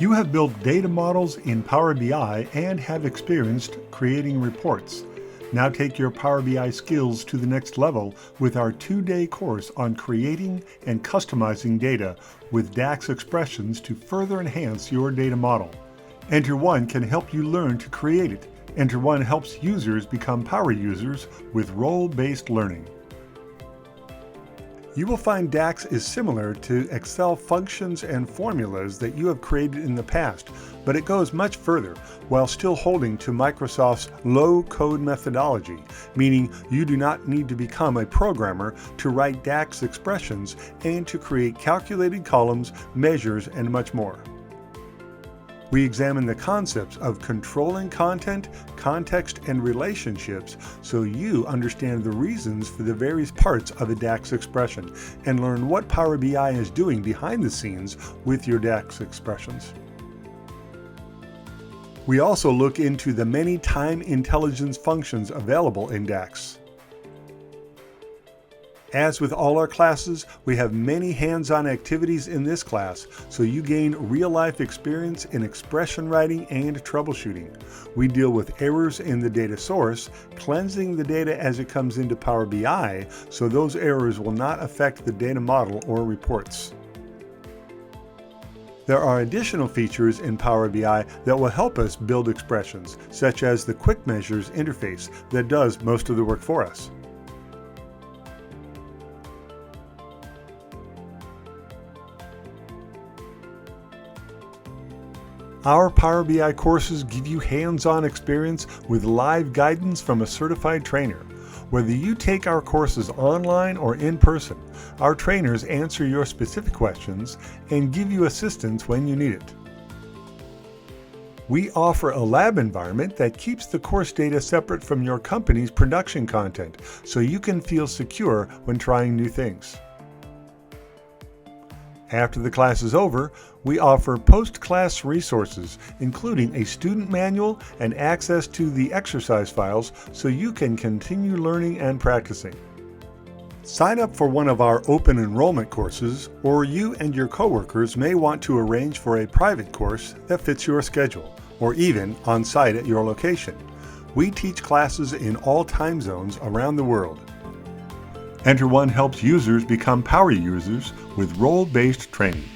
You have built data models in Power BI and have experienced creating reports. Now take your Power BI skills to the next level with our 2-day course on creating and customizing data with DAX expressions to further enhance your data model. EnterOne can help you learn to create it. EnterOne helps users become power users with role-based learning. You will find DAX is similar to Excel functions and formulas that you have created in the past, but it goes much further while still holding to Microsoft's low-code methodology, meaning you do not need to become a programmer to write DAX expressions and to create calculated columns, measures, and much more. We examine the concepts of controlling content, context, and relationships so you understand the reasons for the various parts of a DAX expression and learn what Power BI is doing behind the scenes with your DAX expressions. We also look into the many time intelligence functions available in DAX. As with all our classes, we have many hands-on activities in this class, so you gain real-life experience in expression writing and troubleshooting. We deal with errors in the data source, cleansing the data as it comes into Power BI, so those errors will not affect the data model or reports. There are additional features in Power BI that will help us build expressions, such as the Quick Measures interface that does most of the work for us. Our Power BI courses give you hands-on experience with live guidance from a certified trainer. Whether you take our courses online or in person, our trainers answer your specific questions and give you assistance when you need it. We offer a lab environment that keeps the course data separate from your company's production content, so you can feel secure when trying new things. After the class is over, we offer post-class resources, including a student manual and access to the exercise files so you can continue learning and practicing. Sign up for one of our open enrollment courses, or you and your coworkers may want to arrange for a private course that fits your schedule, or even on-site at your location. We teach classes in all time zones around the world. EnterOne helps users become power users with role-based training.